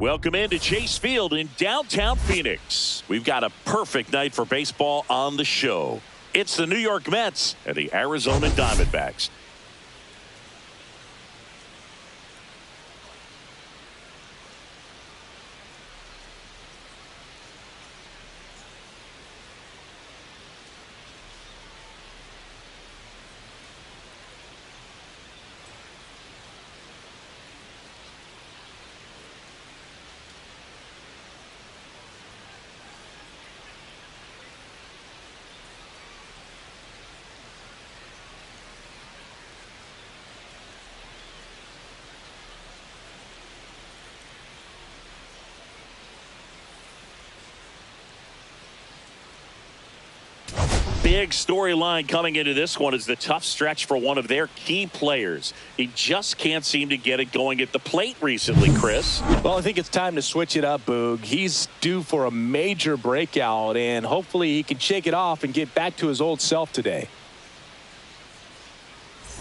Welcome into Chase Field in downtown Phoenix. We've got a perfect night for baseball on the show. It's the New York Mets and the Arizona Diamondbacks. Big storyline coming into this one is the tough stretch for one of their key players. He just can't seem to get it going at the plate recently, Chris. Well, I think it's time to switch it up, Boog. He's due for a major breakout, and hopefully he can shake it off and get back to his old self today.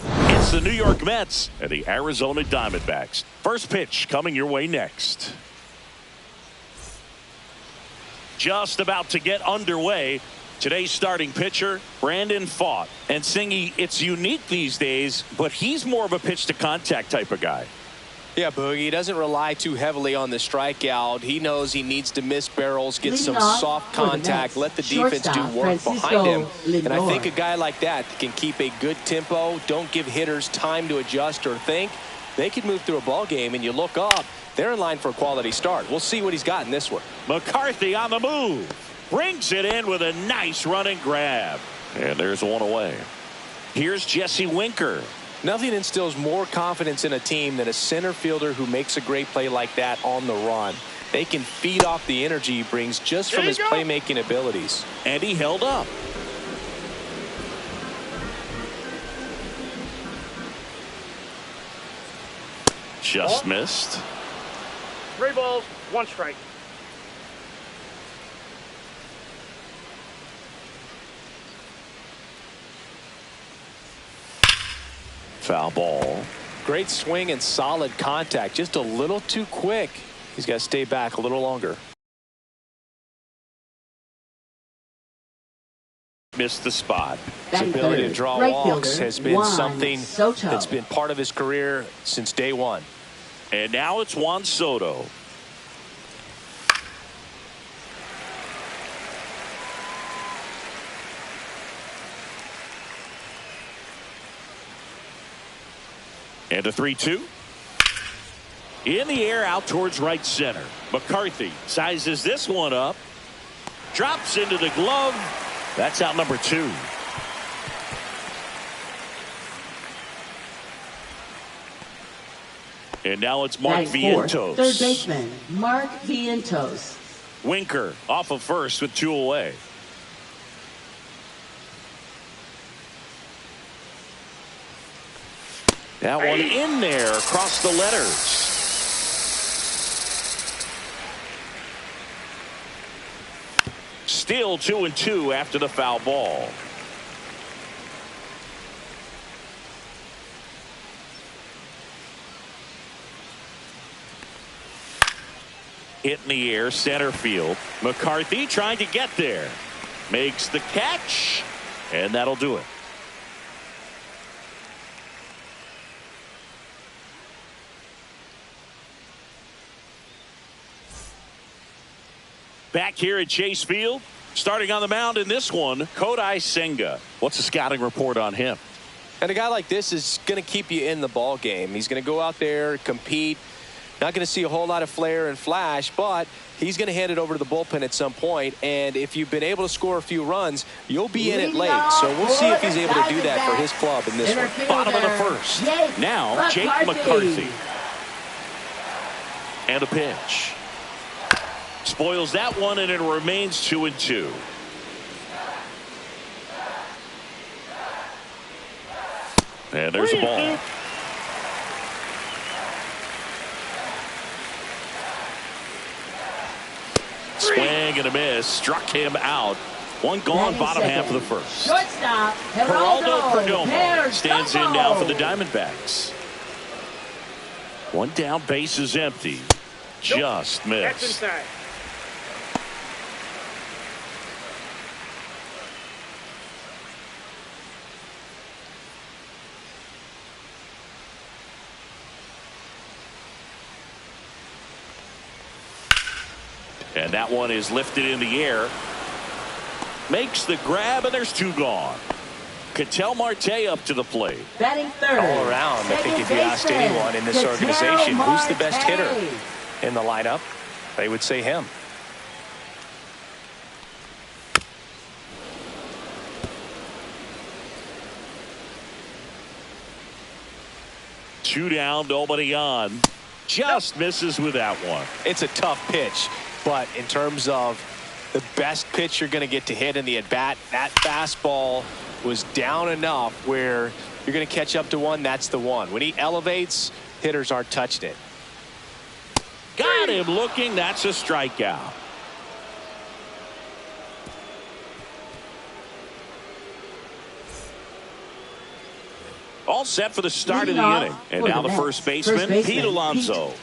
It's the New York Mets and the Arizona Diamondbacks. First pitch coming your way next. Just about to get underway. Today's starting pitcher, Brandon Pfaadt. And Singy, it's unique these days, but he's more of a pitch-to-contact type of guy. Yeah, Boogie, he doesn't rely too heavily on the strikeout. He knows he needs to miss barrels, get some soft contact, let the defense do work behind him. And I think a guy like that can keep a good tempo, don't give hitters time to adjust or think. They can move through a ball game, and you look up, they're in line for a quality start. We'll see what he's got in this one. McCarthy on the move. Brings it in with a nice running grab. And there's one away. Here's Jesse Winker. Nothing instills more confidence in a team than a center fielder who makes a great play like that on the run. They can feed off the energy he brings just from his playmaking abilities. And he held up. Just missed. 3 balls, 1 strike. Foul ball. Great swing and solid contact. Just a little too quick. He's got to stay back a little longer. Missed the spot. His ability to draw walks has been something that's been part of his career since day one. And now it's Juan Soto. And a 3-2. In the air out towards right center. McCarthy sizes this one up. Drops into the glove. That's out number 2. And now it's Mark Vientos. Third baseman, Mark Vientos. Winker off of first with 2 away. That one in there across the letters. Still 2-2 after the foul ball. Hit in the air, center field. McCarthy trying to get there. Makes the catch, and that'll do it. Back here at Chase Field, starting on the mound in this one, Kodai Senga. What's the scouting report on him? And a guy like this is going to keep you in the ball game. He's going to go out there, compete. Not going to see a whole lot of flair and flash, but he's going to hand it over to the bullpen at some point. And if you've been able to score a few runs, you'll be in it late. So we'll see if he's able to do that for his club in this one. Bottom of the first. Now, Jake McCarthy. And a pitch. Spoils that one, and it remains 2-2. And there's a ball. Swing and a miss. Struck him out. One gone, bottom half of the first. Shortstop, Geraldo Geraldo Perdomo stands in now for the Diamondbacks. One down, base is empty. Just That's missed. inside. And that one is lifted in the air. Makes the grab, and there's two gone. Ketel Marte up to the plate. Batting third. All around, I think if you asked anyone in this organization who's the best hitter in the lineup, they would say him. Two down, nobody on. Just misses with that one. It's a tough pitch, but in terms of the best pitch you're going to get to hit in the at-bat, that fastball was down enough where you're going to catch up to one. That's the one. When he elevates, hitters aren't touching it. Got him looking. That's a strikeout. All set for the start of the inning. And now the first baseman, Pete Alonso.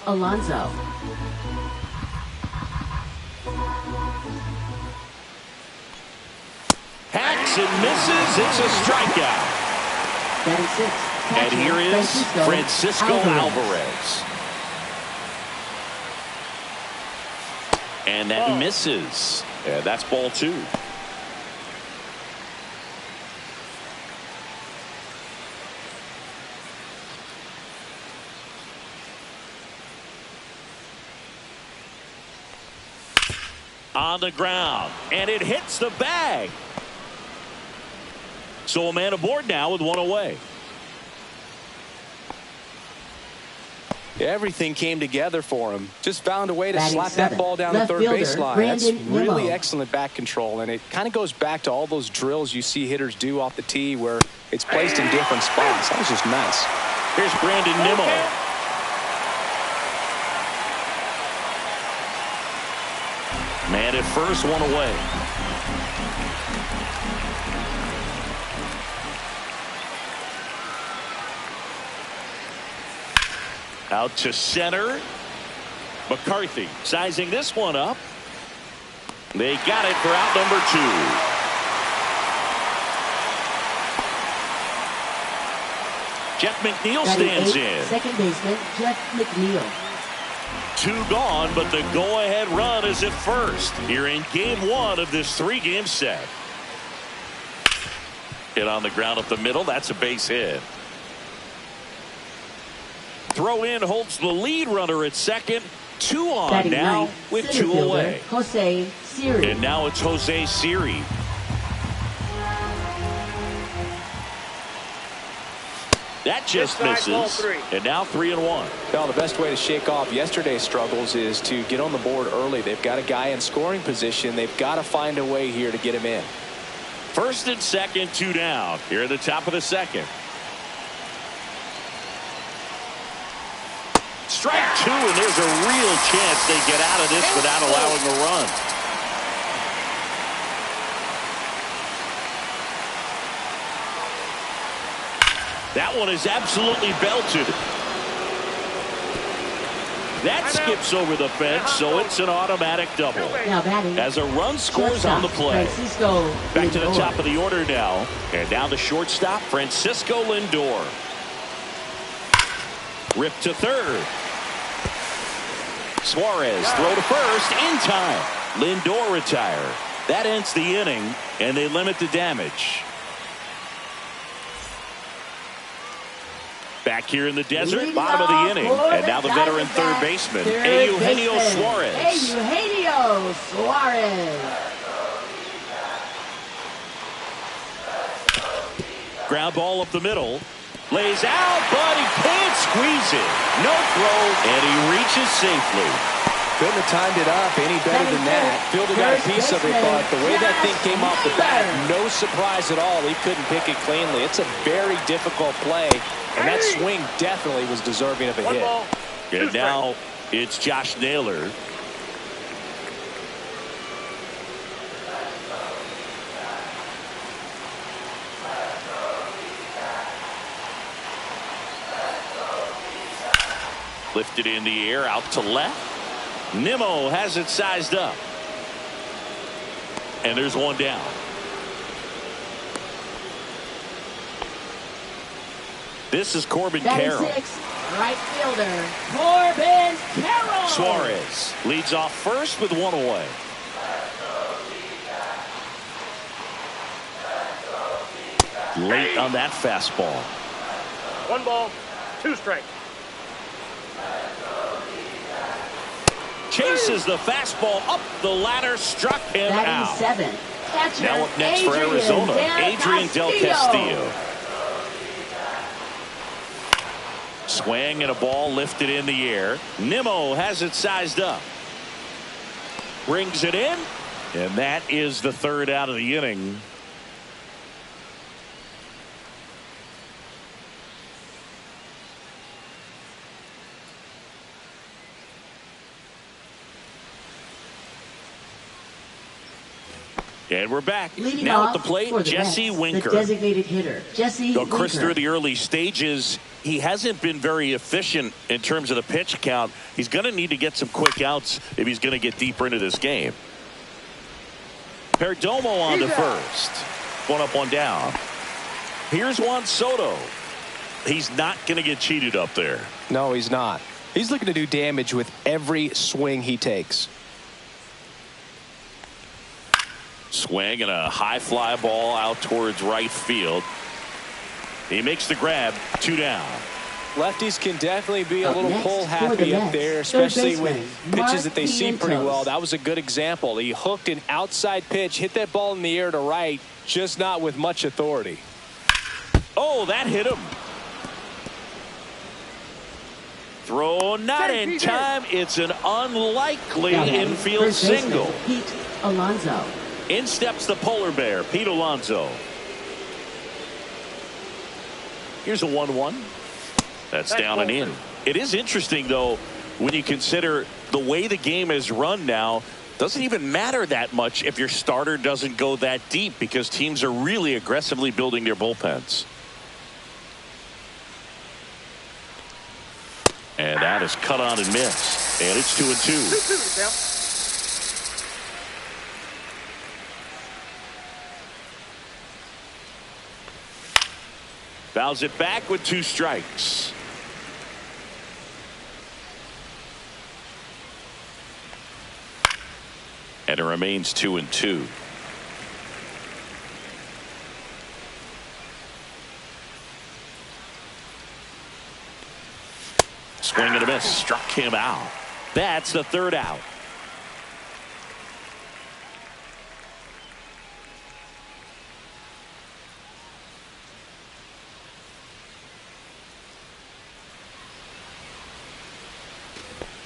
Hacks and misses. It's a strikeout. And here is Francisco Alvarez. And that misses. Yeah, that's ball two. On the ground, and it hits the bag. So a man aboard now with one away. Everything came together for him. Just found a way to slap that ball down the third baseline. That's really excellent back control, and it kind of goes back to all those drills you see hitters do off the tee where it's placed in different spots. That was just nice. Here's Brandon Nimmo. Man at first, one away. Out to center. McCarthy sizing this one up. They got it for out number two. Jeff McNeil stands in. Second baseman, Jeff McNeil. Two gone, but the go-ahead run is at first here in game one of this three-game set. Hit on the ground up the middle. That's a base hit. Throw in holds the lead runner at second. Two on Batting now ninth, with center two fielder, away. Jose Siri. And now it's Jose Siri. That just misses. And now 3-1. Well, the best way to shake off yesterday's struggles is to get on the board early. They've got a guy in scoring position. They've got to find a way here to get him in. First and second, two down here at the top of the second. Strike two, and there's a real chance they get out of this without allowing a run. That one is absolutely belted. That skips over the fence, so it's an automatic double. As a run scores on the play. Back to the top of the order now. And now the shortstop, Francisco Lindor. Ripped to third. Suarez throw to first in time. Lindor retire. That ends the inning, and they limit the damage. Back here in the desert, bottom of the inning, and now the veteran third baseman, Eugenio Suarez. Eugenio Suarez. Ground ball up the middle. Lays out, but he can't squeeze it. No throw, and he reaches safely. Couldn't have timed it up any better than that. Fielder got a piece of it, but the way that thing came off the bat, no surprise at all. He couldn't pick it cleanly. It's a very difficult play, and that swing definitely was deserving of a hit. And now it's Josh Naylor. Lifted in the air, out to left. Nimmo has it sized up. And there's one down. This is Corbin Carroll. Right fielder, Corbin Carroll. Suarez leads off first with one away. Late on that fastball. 1 ball, 2 strikes. Chases the fastball up the ladder, struck him out. 97. Catcher, Now up next for Arizona, Adrian Del Castillo. Swing and a ball lifted in the air. Nimmo has it sized up. Brings it in, and that is the third out of the inning. And we're back. Leading now off at the plate, for the Jesse Mets, Winker. the designated hitter, Jesse Though Chris, Winker. through the early stages, he hasn't been very efficient in terms of the pitch count. He's going to need to get some quick outs if he's going to get deeper into this game. Perdomo on to first. One up, one down. Here's Juan Soto. He's not going to get cheated up there. No, he's not. He's looking to do damage with every swing he takes. Swing and a high fly ball out towards right field. He makes the grab. 2 down. Lefties can definitely be a little next pull for happy the up Mets, there, third especially baseman, with pitches that they see pretty Mark well. Vientos. That was a good example. He hooked an outside pitch, hit that ball in the air to right, just not with much authority. Oh, that hit him. Throw not in time. It's an unlikely infield First baseman, single. Pete Alonso. In steps the polar bear, Pete Alonso. Here's a 1-1. That's down and in. It is interesting, though, when you consider the way the game is run now. Doesn't even matter that much if your starter doesn't go that deep, because teams are really aggressively building their bullpens. And that is cut on and missed. And it's 2-2. Fouls it back with 2 strikes. And it remains 2-2. Swing and a miss. Struck him out. That's the third out.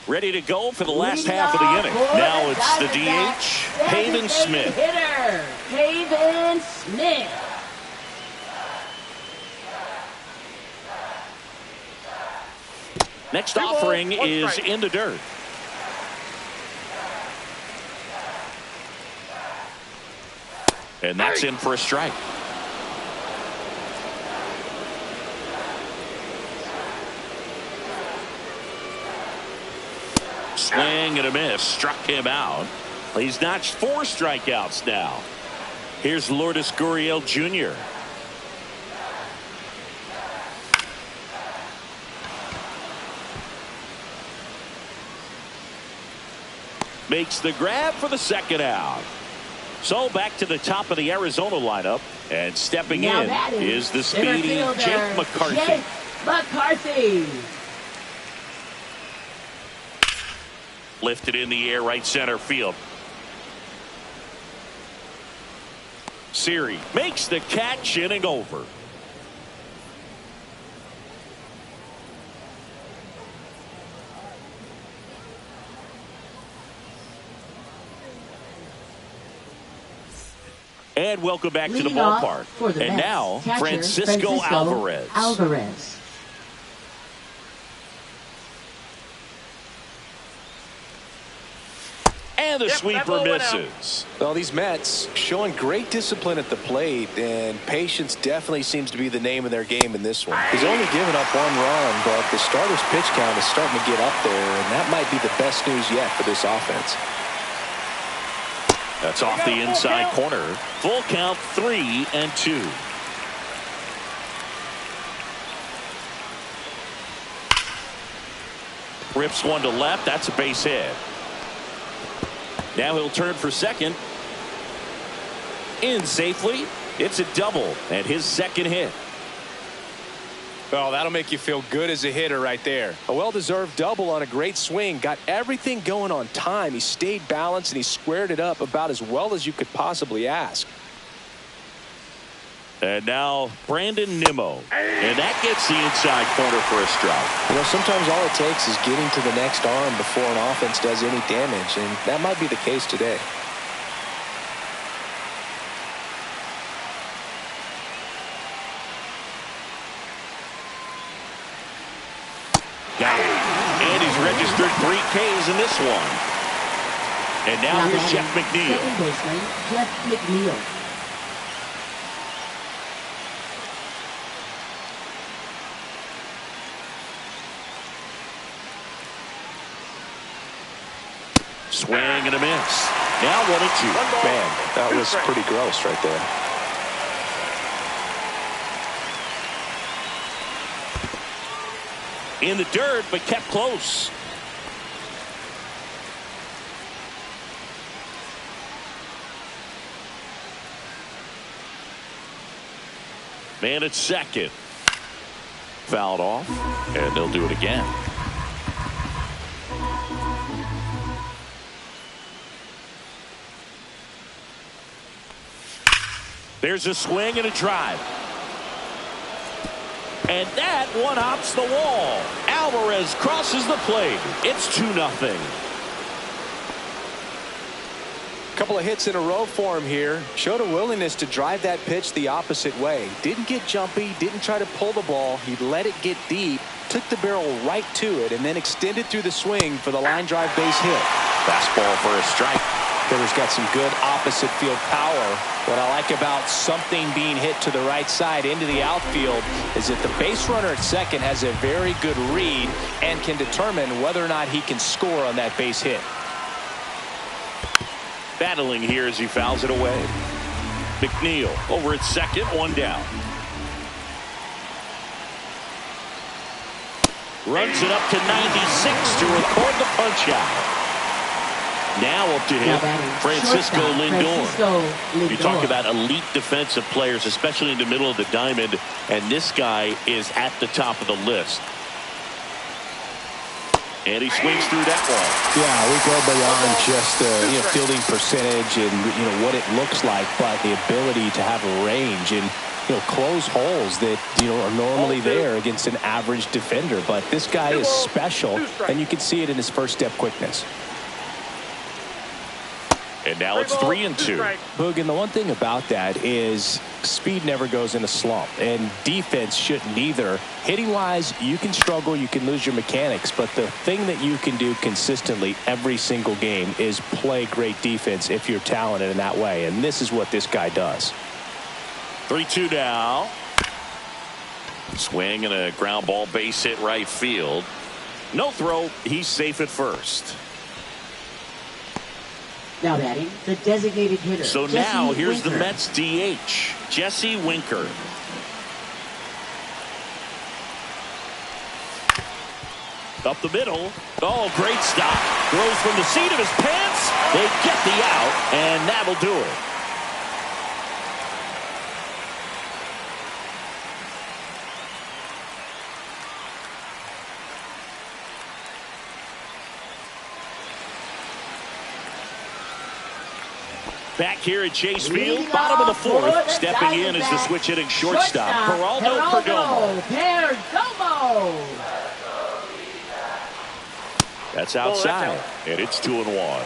Ready to go for the last half of the inning. Now it's the DH, Pavin Smith. Hitter, Pavin Smith. Next offering is in the dirt. And that's in for a strike. Swing and a miss. Struck him out. He's notched 4 strikeouts now. Here's Lourdes Gurriel Jr. Makes the grab for the second out. So back to the top of the Arizona lineup. And stepping Now in is the speedy Jake McCarthy. Jake McCarthy. Lifted in the air, right center field. Siri makes the catch, inning over. And welcome back to the Leading off ballpark. for the And Mets, now, catcher, Francisco Alvarez. And the Yep, that sweeper ball went out. misses. Well, these Mets showing great discipline at the plate, and patience definitely seems to be the name of their game in this one. He's only given up 1 run, but the starter's pitch count is starting to get up there, and that might be the best news yet for this offense. That's off the inside corner. Full count, 3-2. Rips one to left. That's a base hit. Now he'll turn for second. In safely. It's a double and his second hit. Well, that'll make you feel good as a hitter right there. A well-deserved double on a great swing. Got everything going on time. He stayed balanced and he squared it up about as well as you could possibly ask. And now Brandon Nimmo. And that gets the inside corner for a strike. You know, sometimes all it takes is getting to the next arm before an offense does any damage, and that might be the case today. Got it. And he's registered 3 Ks in this one. And now here's Jeff McNeil. Second baseman, Jeff McNeil. Swing and a miss. Now 1-2. Man, that was pretty gross right there. In the dirt, but kept close. Man at second. Fouled off, and they'll do it again. There's a swing and a drive. And that one hops the wall. Alvarez crosses the plate. It's 2-0. Couple of hits in a row for him here. Showed a willingness to drive that pitch the opposite way. Didn't get jumpy, didn't try to pull the ball. He let it get deep, took the barrel right to it, and then extended through the swing for the line drive base hit. Fastball for a strike. Hitter's got some good opposite field power. What I like about something being hit to the right side into the outfield is that the base runner at second has a very good read and can determine whether or not he can score on that base hit. Battling here as he fouls it away. McNeil over at second, 1 down. Runs it up to 96 to record the punch out. Now up to him, Francisco Lindor. You talk about elite defensive players, especially in the middle of the diamond, and this guy is at the top of the list. And he swings through that one. Yeah, we go beyond just the fielding percentage and what it looks like, but the ability to have a range and close holes that are normally there against an average defender. But this guy is special, and you can see it in his first step quickness. And now it's 3-2. Boog, and the one thing about that is speed never goes in a slump, and defense shouldn't either. Hitting-wise, you can struggle, you can lose your mechanics, but the thing that you can do consistently every single game is play great defense if you're talented in that way, and this is what this guy does. 3-2 now. Swing and a ground ball base hit right field. No throw. He's safe at first. Now batting, the designated hitter. So Jesse now here's Winker. the Mets DH, Jesse Winker. Up the middle. Oh, great stop. Throws from the seat of his pants. They get the out, and that'll do it. Back here at Chase Field, bottom of the fourth. Stepping in is the switch hitting shortstop, Geraldo Perdomo. That's outside, and it's 2-1.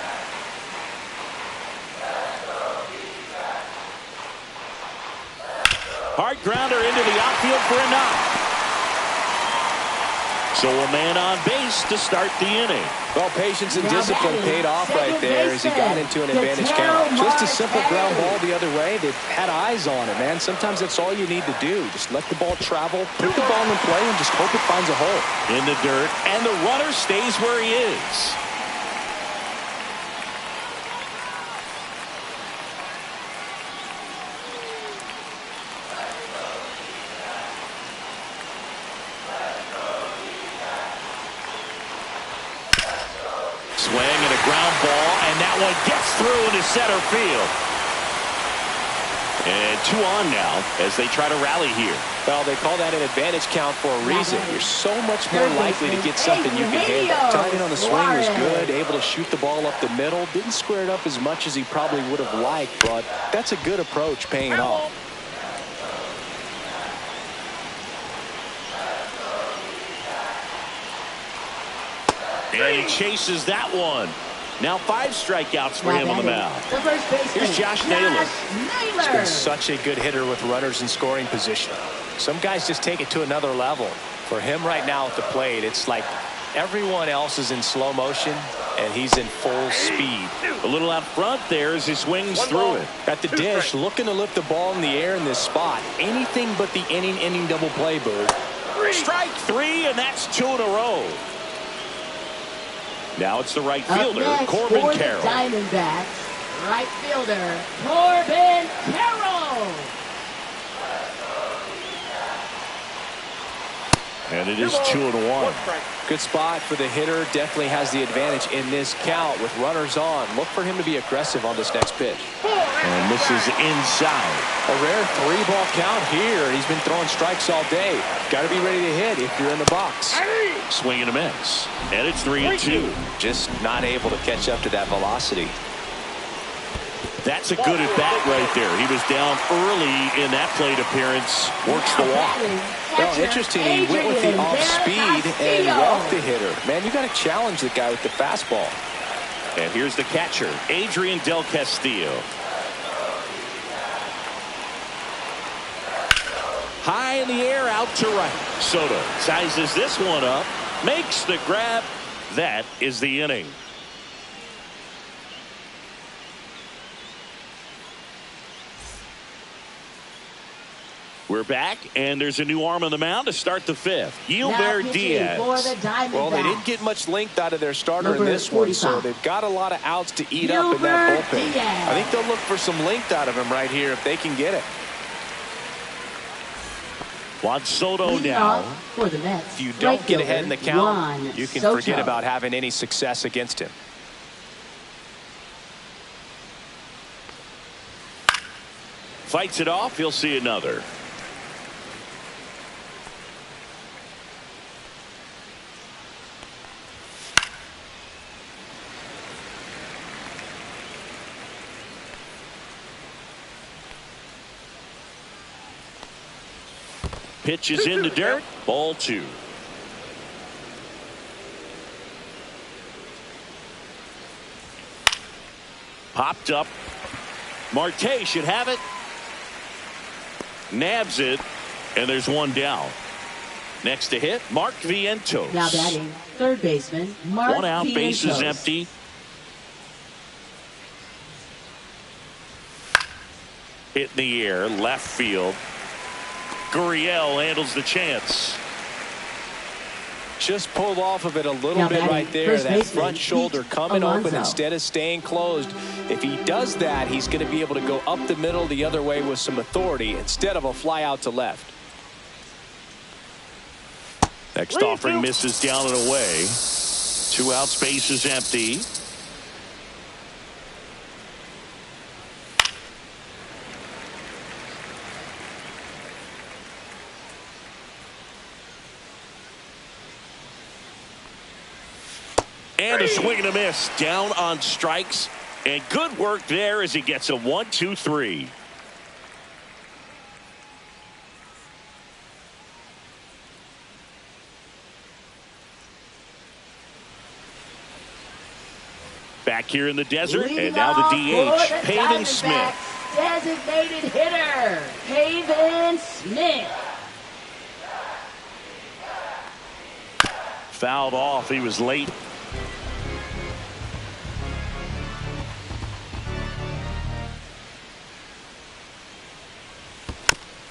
Hard grounder into the outfield for a knock. So a man on base to start the inning. Well, patience and discipline paid off right there as he got into an advantage count. Just a simple ground ball the other way. They've had eyes on it, man. Sometimes that's all you need to do. Just let the ball travel, put the ball in play, and just hope it finds a hole. In the dirt, and the runner stays where he is. Swing and a ground ball, and that one gets through into center field. And 2 on now as they try to rally here. Well, they call that an advantage count for a reason. You're so much more likely to get something you can handle. Timing on the swing was good, able to shoot the ball up the middle. Didn't square it up as much as he probably would have liked, but that's a good approach paying off. And he chases that one. Now 5 strikeouts for him on the mound. Here's Josh Naylor. He's been such a good hitter with runners in scoring position. Some guys just take it to another level. For him right now at the plate, it's like everyone else is in slow motion, and he's in full speed. A little out front there as he swings through it. At the dish, looking to lift the ball in the air in this spot. Anything but the inning double play, Bird. Strike 3, and that's 2 in a row. Now it's the right fielder, Corbin Carroll. Diamondbacks, right fielder, Corbin Carroll. And it is 2-1. Good spot for the hitter. Definitely has the advantage in this count with runners on. Look for him to be aggressive on this next pitch. And this is inside. A rare 3-ball count here. He's been throwing strikes all day. Got to be ready to hit if you're in the box. Swing and a miss. And it's 3-2. Just not able to catch up to that velocity. That's a good at bat right there. He was down early in that plate appearance. Works the walk. Well, interesting. He went with the off speed and walked the hitter. Man, you got to challenge the guy with the fastball. And here's the catcher, Adrian Del Castillo. High in the air, out to right. Soto sizes this one up, makes the grab. That is the inning. We're back, and there's a new arm on the mound to start the 5th. Gilbert Diaz. Well, they didn't get much length out of their starter in this one, so they've got a lot of outs to eat up in that bullpen. I think they'll look for some length out of him right here if they can get it. Juan Soto now. For the Mets, if you don't get ahead in the count, you can forget about having any success against him. Fights it off. He'll see another. Pitch is in the dirt. Ball 2. Popped up. Marte should have it. Nabs it. And there's one down. Next to hit, Mark Vientos. Now batting, third baseman, Mark Vientos. 1 out, base is empty. Hit in the air, left field. Gurriel handles the chance. Just pulled off of it a little bit right there. That front shoulder coming open instead of staying closed. If he does that, he's going to be able to go up the middle the other way with some authority instead of a fly out to left. Next offering misses down and away. 2 out, space is empty. And a swing and a miss down on strikes, and good work there as he gets a 1-2-3. Back here in the desert, and now the DH, Peyton Smith. designated hitter, Haven Smith. Fouled off. He was late.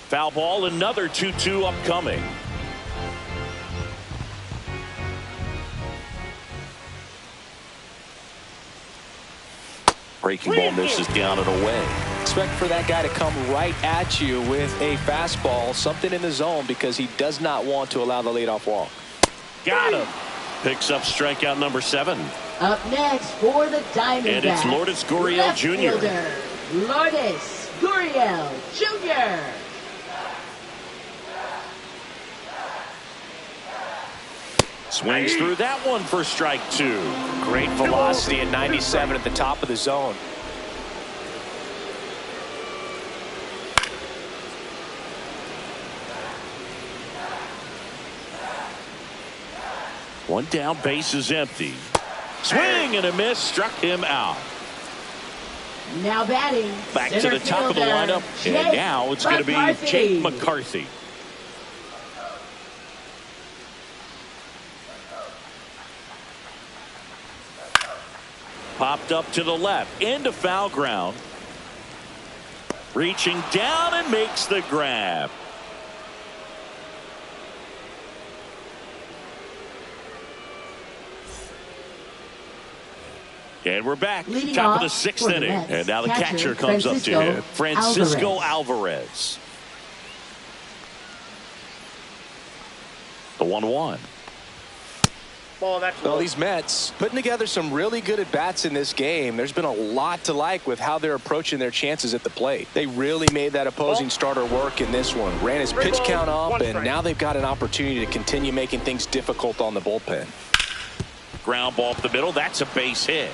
Foul ball, another 2-2 upcoming. Breaking ball misses down and away. Expect for that guy to come right at you with a fastball, something in the zone, because he does not want to allow the leadoff walk. Got him. Picks up strikeout number 7. Up next for the Diamondbacks. And it's Lourdes Gurriel Jr. Lourdes Gurriel Jr. Swings through that one for strike 2. Great velocity at 97 at the top of the zone. One down, base is empty. Swing and a miss, struck him out. Now batting. Back to the top of the lineup, and now it's going to be Jake McCarthy. Popped up to the left, into foul ground. Reaching down and makes the grab. And we're back. Leading top of off the 6th for the inning. Mets, And now the catcher comes up to him. Francisco Alvarez. The 1-1. Well, these Mets putting together some really good at-bats in this game. There's been a lot to like with how they're approaching their chances at the plate. They really made that opposing starter work in this one. Ran his pitch count up, and now they've got an opportunity to continue making things difficult on the bullpen. Ground ball up the middle. That's a base hit.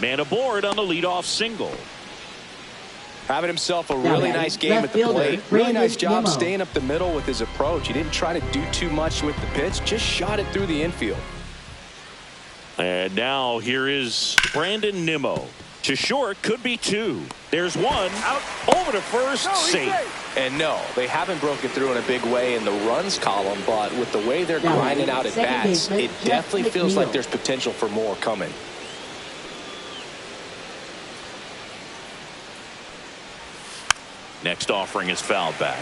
Man aboard on the leadoff single. Having himself a really nice game at the plate. Really nice job staying up the middle with his approach. He didn't try to do too much with the pitch. Just shot it through the infield. And now here is Brandon Nimmo. To short, could be 2. There's 1. Out over to first. Safe. And no, they haven't broken through in a big way in the runs column, but with the way they're grinding out at bats, it definitely feels like there's potential for more coming. Next offering is fouled back.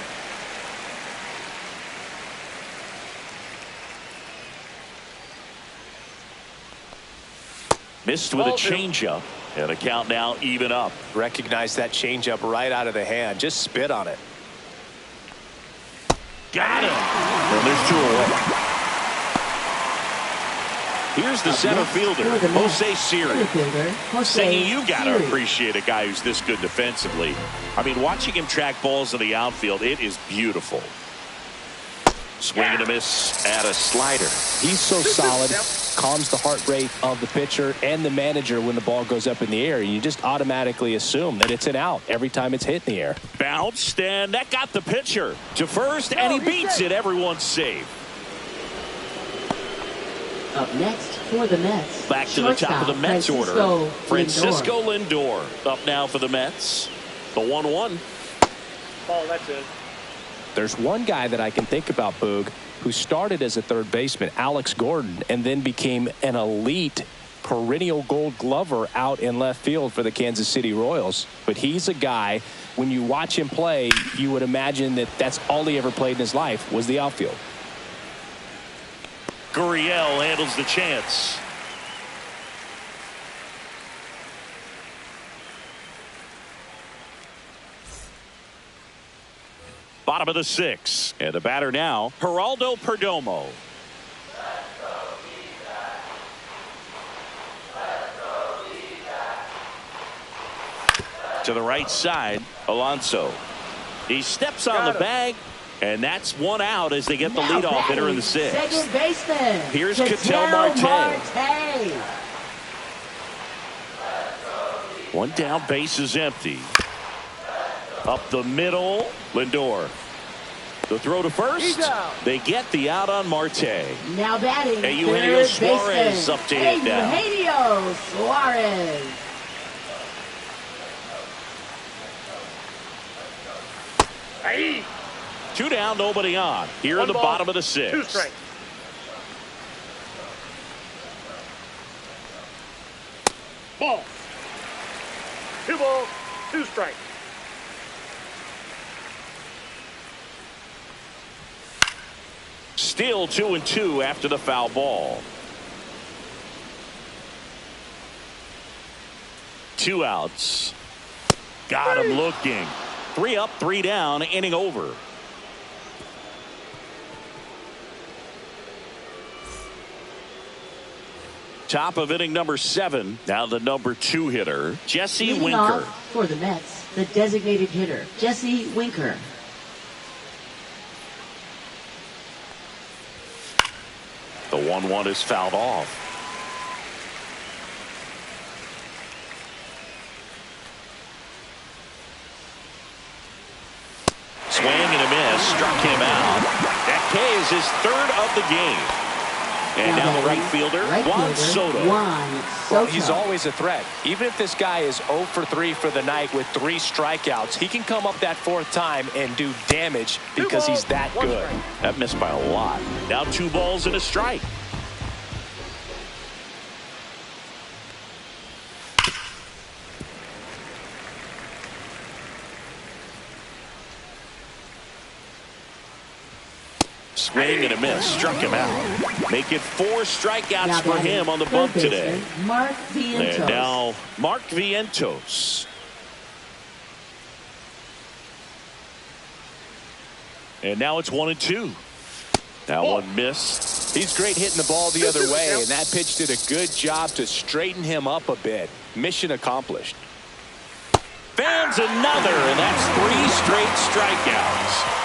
Missed with a changeup, and a count now even up. Recognize that changeup right out of the hand. Just spit on it. Got him. And there's 2 away. Here's the center fielder, Jose Siri. Saying you got to appreciate a guy who's this good defensively. I mean, watching him track balls in the outfield, it is beautiful. Swing and a miss at a slider. He's so solid, calms the heart rate of the pitcher and the manager when the ball goes up in the air. You just automatically assume that it's an out every time it's hit in the air. Bounced, and that got the pitcher to first, and he beats it. Everyone's safe. Up next for the Mets. Back to the top of the Mets order. Francisco Lindor up now for the Mets. The 1-1. Ball, that's it. There's one guy that I can think about, Boog, who started as a third baseman, Alex Gordon, and then became an elite perennial Gold Glover out in left field for the Kansas City Royals. But he's a guy, when you watch him play, you would imagine that that's all he ever played in his life was the outfield. Gurriel handles the chance. Bottom of the 6th. And the batter now, Geraldo Perdomo. To the right side, Alonso. He steps on the bag. And that's 1 out as they get the leadoff hitter in the 6th. Second baseman. Here's Ketel Marte. One down, base is empty. Up the middle, Lindor. The throw to first. They get the out on Marte. Now batting. Eugenio Suarez up to hit now. Eugenio Suarez. Hey. 2 down, nobody on. Here in the bottom of the 6th. 2 strikes. Ball. 2 balls, 2 strikes. Still 2-2 after the foul ball. 2 outs. Got him looking. 3 up, 3 down, inning over. Top of inning number 7. Now the number 2 hitter, Jesse Leading Winker. off for the Mets, the designated hitter, Jesse Winker. The 1-1 is fouled off. Swing and a miss, struck him out. That K is his 3rd of the game. And now the right fielder, Juan Soto. Well, he's always a threat. Even if this guy is 0 for 3 for the night with 3 strikeouts, he can come up that 4th time and do damage because he's that good. That missed by a lot. Now 2 balls and a strike. Swing and a miss, struck him out. Make it 4 strikeouts for him on the bump today. Mark Vientos. And now Mark Vientos. And now it's 1-2. That one missed. He's great hitting the ball the other way, and that pitch did a good job to straighten him up a bit. Mission accomplished. Fans another, and that's 3 straight strikeouts.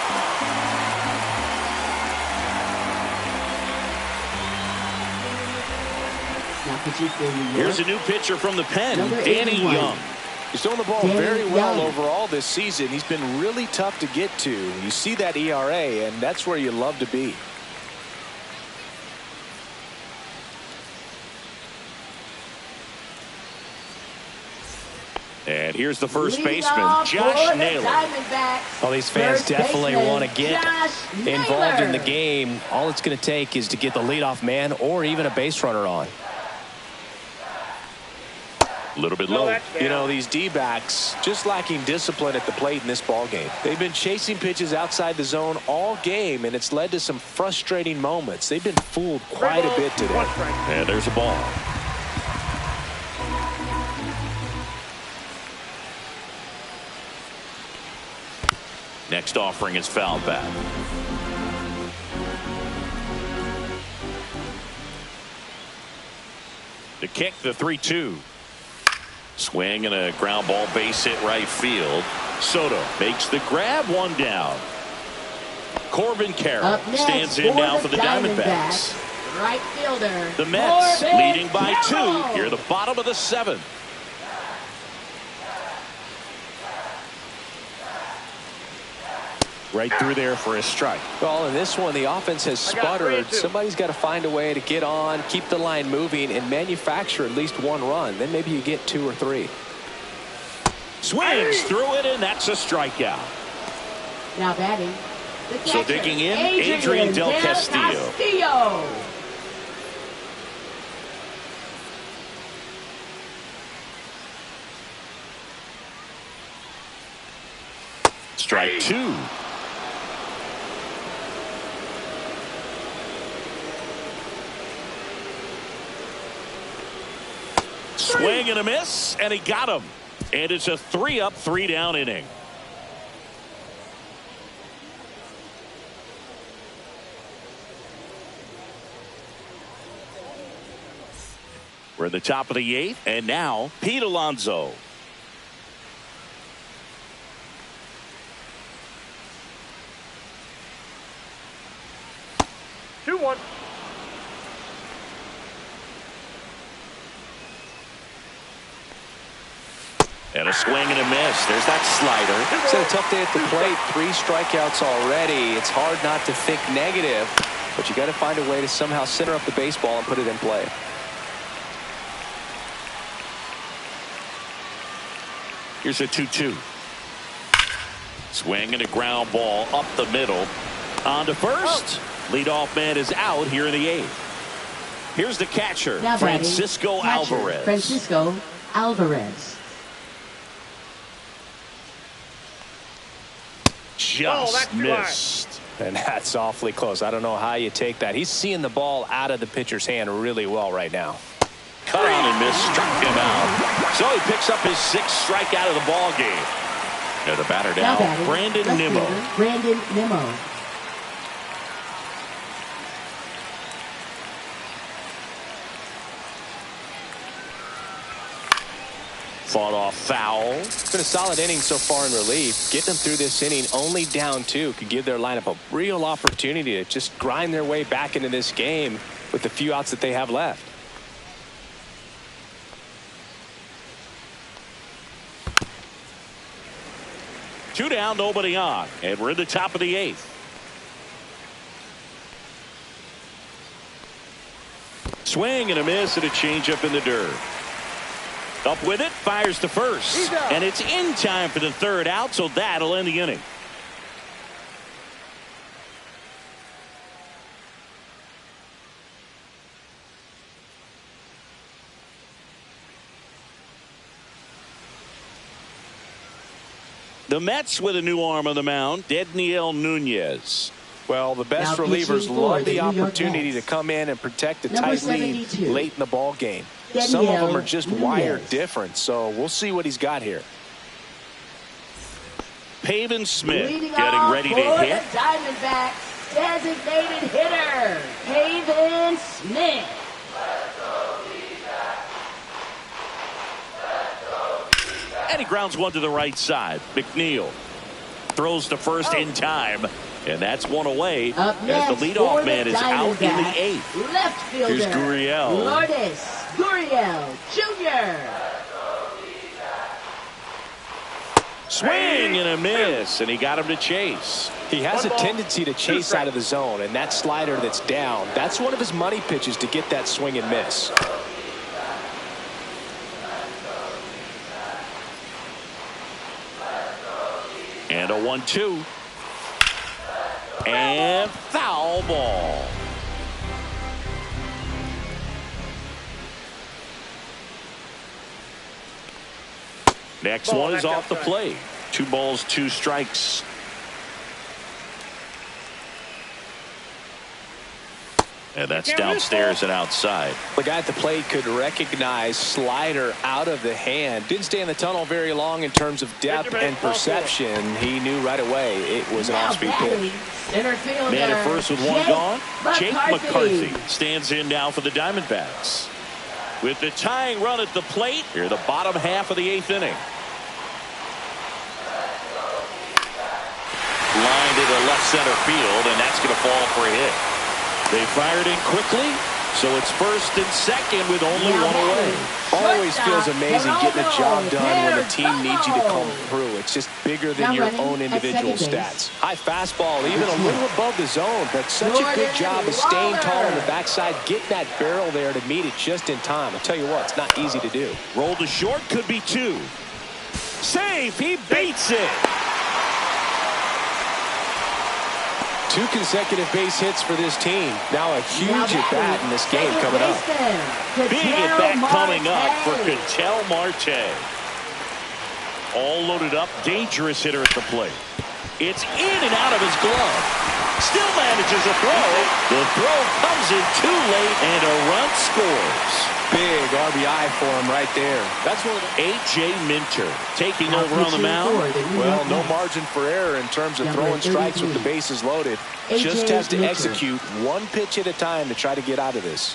Here's a new pitcher from the pen, Danny Young. He's throwing the ball very well overall this season. He's been really tough to get to. You see that ERA, and that's where you love to be. And here's the first baseman, Josh Naylor. Well, these fans definitely want to get involved in the game. All it's going to take is to get the leadoff man or even a base runner on. A little bit low. You know, these D-backs just lacking discipline at the plate in this ball game. They've been chasing pitches outside the zone all game, and it's led to some frustrating moments. They've been fooled quite a bit today. And there's a ball. Next offering is fouled back. The kick, the 3-2. Swing and a ground ball, base hit right field. Soto makes the grab, 1 down. Corbin Carroll stands in now for the Diamondbacks. Right fielder. The Mets Corbin leading by Carroll. 2 here at the bottom of the 7th. Right through there for a strike. Well, in this one, the offense has sputtered. Somebody's got to find a way to get on, keep the line moving, and manufacture at least 1 run. Then maybe you get 2 or 3. Swings through it, and that's a strikeout. Now batting. So digging in, Adrian Del Castillo. Strike 2. Swing and a miss, and he got him. And it's a 3 up, 3 down inning. We're at the top of the 8th, and now Pete Alonso. And a swing and a miss. There's that slider. It's a tough day at the plate. 3 strikeouts already. It's hard not to think negative, but you got to find a way to somehow center up the baseball and put it in play. Here's a 2-2. Swing and a ground ball up the middle. On to first. Leadoff man is out here in the 8th. Here's the catcher, Now Francisco Alvarez. Francisco Alvarez. Just missed. And that's awfully close. I don't know how you take that. He's seeing the ball out of the pitcher's hand really well right now. Cut on and miss, struck him out. So he picks up his 6th strikeout of the ball game. And the batter now Brandon Nimmo. Brandon Nimmo. Fought off foul. It's been a solid inning so far in relief. Getting them through this inning only down 2 could give their lineup a real opportunity to just grind their way back into this game with the few outs that they have left. Two down, nobody on, and we're in the top of the 8th. Swing and a miss and a changeup in the dirt. Up with it, fires to first, and it's in time for the 3rd out, so that'll end the inning. The Mets with a new arm on the mound, Dedniel Nunez. Well, the best relievers love the opportunity to come in and protect a tight lead late in the ball game. Some of them are just wired different, so we'll see what he's got here. Pavin Smith Leading getting ready to hit. The Diamondbacks designated hitter, Pavin Smith. And he grounds one to the right side. McNeil throws to first in time. And that's one away as the leadoff man is out in the 8th. Left fielder. Here's Gurriel. Lourdes Gurriel Jr. Swing and a miss, and he got him to chase. He has a tendency to chase out of the zone, and that slider that's down, that's one of his money pitches to get that swing and miss. And a 1-2. And foul ball. Next one is off the plate. 2 balls, 2 strikes. And that's downstairs and outside. The guy at the plate could recognize slider out of the hand. Didn't stay in the tunnel very long in terms of depth and perception. He knew right away it was an off-speed pitch. Man at first with one gone. Jake McCarthy stands in now for the Diamondbacks. With the tying run at the plate, here the bottom half of the 8th inning. Lined into left center field, and that's going to fall for a hit. They fired in quickly, so it's first and second with only one away. Always feels amazing getting a job done when the team needs you to come through. It's just bigger than your own individual stats. High fastball, even a little above the zone, but such a good job of staying tall on the backside, getting that barrel there to meet it just in time. I'll tell you what, it's not easy to do. Roll to short, could be 2. Safe, he beats it. 2 consecutive base hits for this team. Now a huge at-bat in this game coming up. Big at-bat coming up for Ketel Marte. All loaded up, dangerous hitter at the plate. It's in and out of his glove. Still manages a throw. The throw comes in too late, and a run scores. Big RBI for him right there. That's one of the A.J. Minter taking over on the mound. Well, no margin for error in terms of throwing strikes with the bases loaded. Just has to execute one pitch at a time to try to get out of this.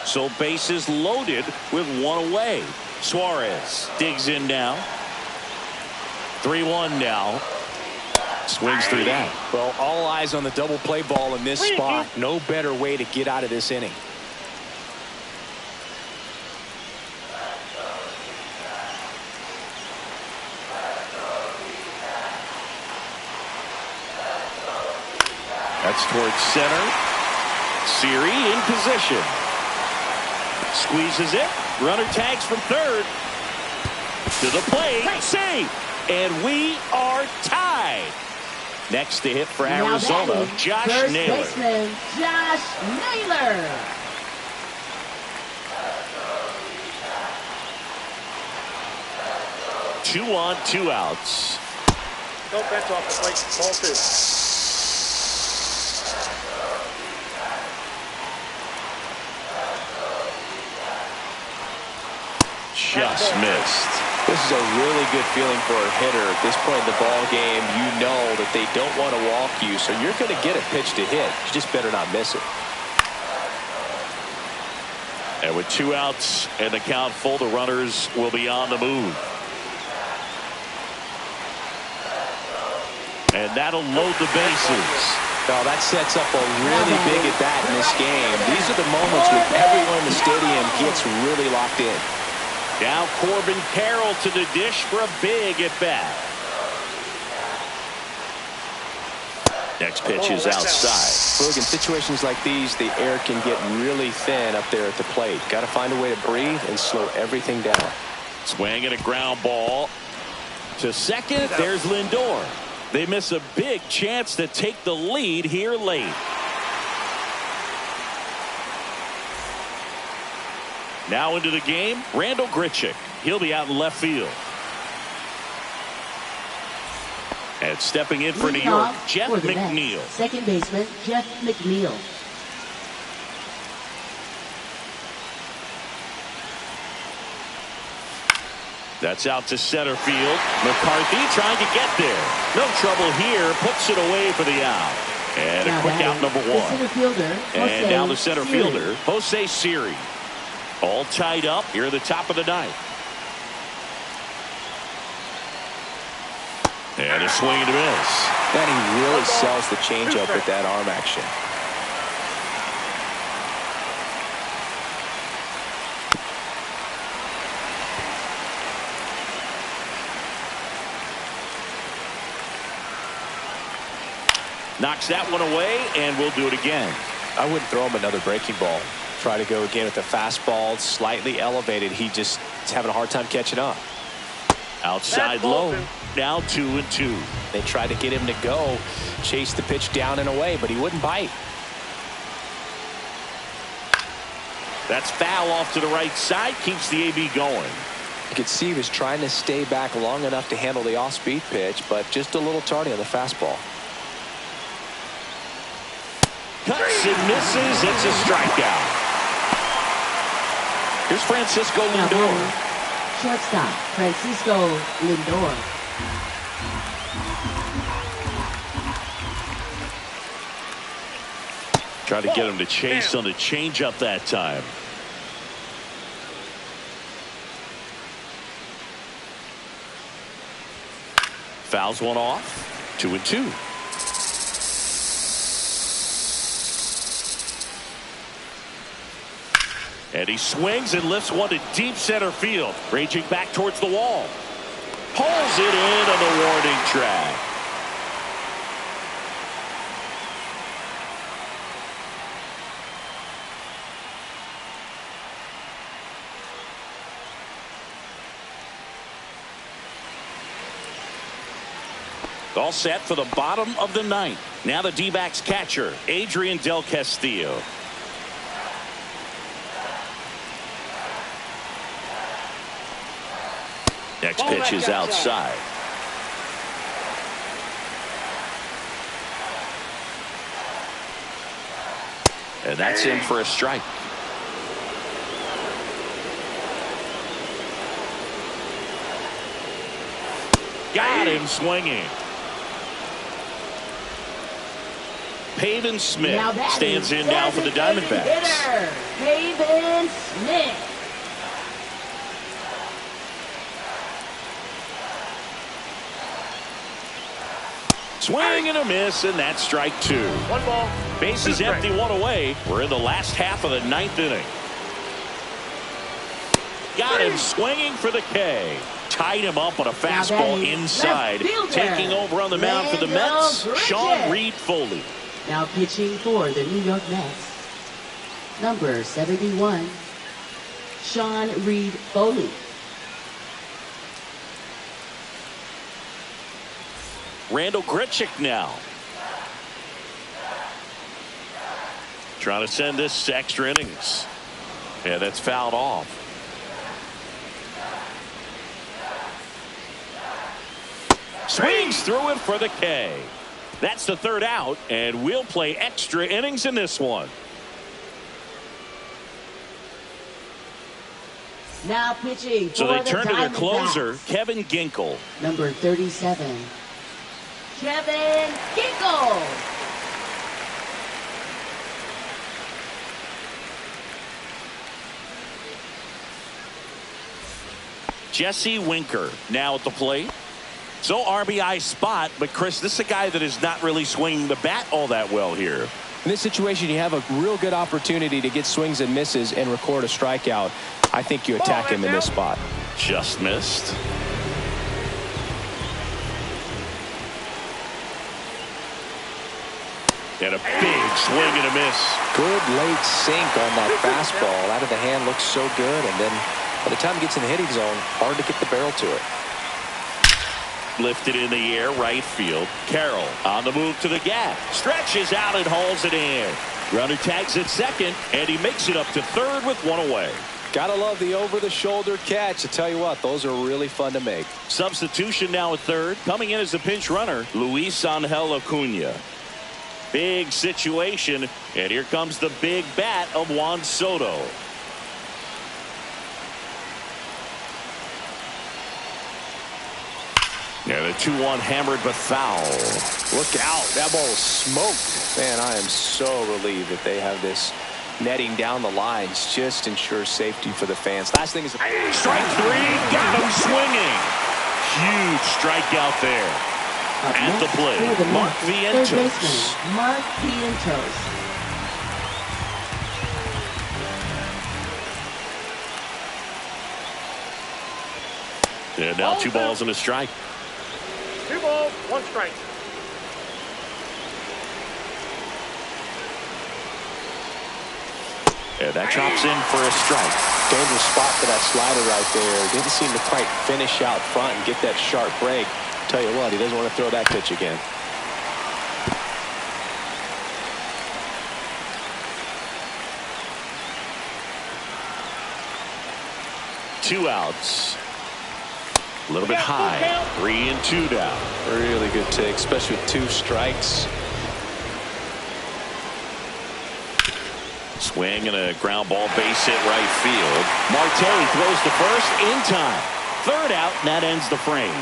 So bases loaded with one away. Suarez digs in now. 3-1 now. Swings through that. Well, all eyes on the double play ball in this spot. No better way to get out of this inning. That's towards center. Siri in position. Squeezes it. Runner tags from third. To the plate. Save. And we are tied. Next to hit for Arizona, Josh Naylor. First baseman, Josh Naylor. Two on, 2 outs. No bench off the plate. Ball 2. Just missed. This is a really good feeling for a hitter at this point in the ball game. You know that they don't want to walk you, so you're going to get a pitch to hit. You just better not miss it. And with 2 outs and the count full, the runners will be on the move. And that'll load the bases. Now that sets up a really big at bat in this game. These are the moments when everyone in the stadium gets really locked in. Now Corbin Carroll to the dish for a big at bat. Next pitch is outside. Look, in situations like these, the air can get really thin up there at the plate. Got to find a way to breathe and slow everything down. Swing and a ground ball to second. There's Lindor. They miss a big chance to take the lead here late. Now into the game, Randall Grichuk. He'll be out in left field. And stepping in for New York, Jeff McNeil. Second baseman, Jeff McNeil. That's out to center field. McCarthy trying to get there. No trouble here. Puts it away for the out. And a quick out number 1. Center fielder, and now the center fielder, Jose Siri. All tied up here at the top of the 9th. And a swing and a miss. Then he really sells the changeup with that arm action. Knocks that one away, and we'll do it again. I wouldn't throw him another breaking ball. Try to go again with the fastball, slightly elevated. He just is having a hard time catching up. Outside low. Now 2-2. They tried to get him to go, chase the pitch down and away, but he wouldn't bite. That's foul off to the right side. Keeps the AB going. You could see he was trying to stay back long enough to handle the off-speed pitch, but just a little tardy on the fastball. Cuts and misses. It's a strikeout. Here's Francisco Lindor. Shortstop, Francisco Lindor. Try to get him to chase on the changeup that time. Fouls one off. 2-2. And he swings and lifts one to deep center field. Raging back towards the wall. Pulls it in on the warning track. All set for the bottom of the 9th. Now the D-backs catcher, Adrian Del Castillo. Next pitch is outside. And that's in for a strike. Got him swinging. Pavin Smith stands in now for the Diamondbacks. Pavin Smith. Swing and a miss, and that's strike 2. 1 ball. Bases empty, 1 away. We're in the last half of the 9th inning. Got him swinging for the K. Tied him up on a fastball inside. Taking over on the mound for the Mets, Sean Reed-Foley. Now pitching for the New York Mets, number 71, Sean Reed Foley. Randall Grichuk now. Trying to send this to extra innings. Yeah, that's fouled off. Swings through it for the K. That's the third out, and we'll play extra innings in this one. Now pitching So for they the turn to their Diamondbacks. closer, Kevin Ginkel. Number 37, Kevin Ginkel. Jesse Winker now at the plate. So RBI spot, but Chris, this is a guy that is not really swinging the bat all that well here. In this situation, you have a real good opportunity to get swings and misses and record a strikeout. I think you attack him in this spot. Just missed. And a big swing and a miss. Good late sink on that fastball. Out of the hand looks so good, and then by the time it gets in the hitting zone, hard to get the barrel to it. Lifted in the air, right field. Carroll on the move to the gap. Stretches out and hauls it in. Runner tags at second, and he makes it up to third with one away. Gotta love the over-the-shoulder catch. I tell you what, those are really fun to make. Substitution now at third. Coming in as a pinch runner, Luis Angel Acuna. Big situation, and here comes the big bat of Juan Soto. Yeah, the 2-1 hammered but foul. Look out. That ball was smoked. Man, I am so relieved that they have this netting down the lines. Just ensures safety for the fans. Last thing is strike three. Got him swinging. Huge strikeout there. At the plate, Mark Vientos. Mark Vientos. And now 2 balls and a strike. 2 balls, 1 strike. And that drops in for a strike. Dangerous spot for that slider right there. Didn't seem to quite finish out front and get that sharp break. Tell you what, he doesn't want to throw that pitch again. Two outs. A little bit high. 3-2 down. Really good take, especially with 2 strikes. Swing and a ground ball, base hit right field. Marte throws to first in time. Third out, and that ends the frame.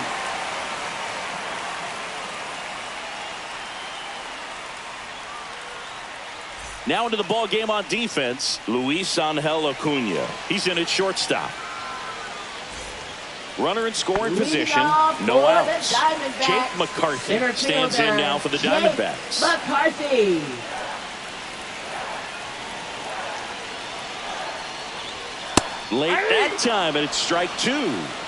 Now into the ball game on defense, Luis Angel Acuna. He's in at shortstop. Runner in scoring position, no outs. Jake McCarthy stands in now for the Diamondbacks. McCarthy. Late that time, and it's strike 2.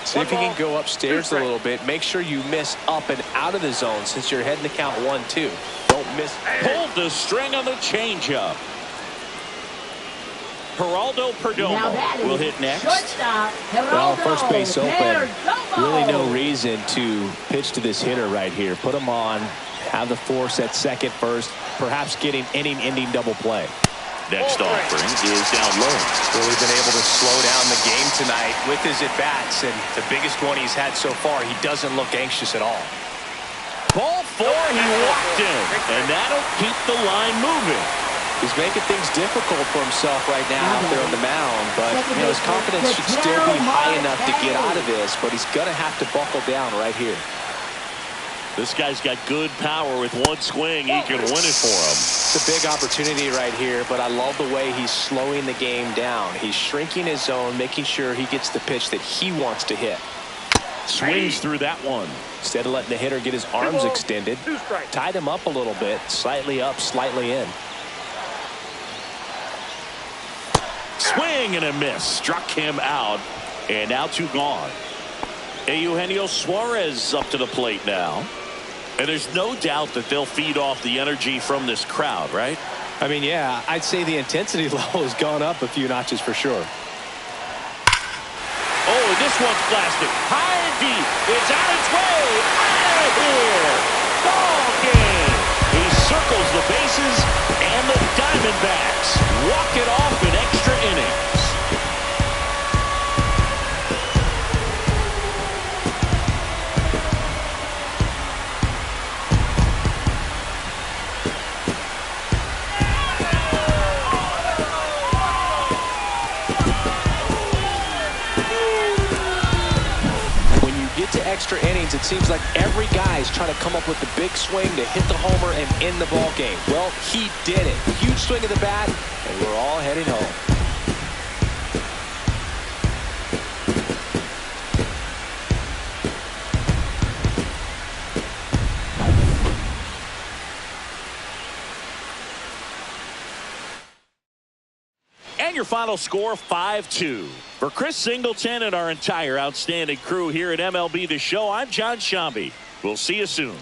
See if you can go upstairs a little bit. Make sure you miss up and out of the zone since you're heading to count 1-2. Don't miss. Pulled the string on the changeup. Geraldo Perdomo will hit next. Well, first base open. Really no reason to pitch to this hitter right here. Put him on. Have the force at second first. Perhaps getting inning-ending double play. Next offering is down low. Really been able to slow down the game tonight with his at-bats, and the biggest one he's had so far. He doesn't look anxious at all. Ball 4, he walked in, and that'll keep the line moving. He's making things difficult for himself right now out there on the mound, but you know his confidence should still be high enough to get out of this, but he's going to have to buckle down right here. This guy's got good power. With one swing, he can win it for him. It's a big opportunity right here, but I love the way he's slowing the game down. He's shrinking his zone, making sure he gets the pitch that he wants to hit. Swings through that one. Instead of letting the hitter get his arms extended, tied him up a little bit, slightly up, slightly in. Swing and a miss. Struck him out, and now 2 gone. Eugenio Suarez up to the plate now. And there's no doubt that they'll feed off the energy from this crowd, right? I mean, yeah, I'd say the intensity level has gone up a few notches for sure. one's blasted. High and deep. It's on its way. Out of here. Ball game. He circles the bases, and the Diamondbacks walk it off in extra innings. To extra innings, it seems like every guy is trying to come up with the big swing to hit the homer and end the ball game. Well, he did it. Huge swing of the bat, and we're all heading home. And your final score, 5-2. For Chris Singleton and our entire outstanding crew here at MLB The Show, I'm John Shambi. We'll see you soon.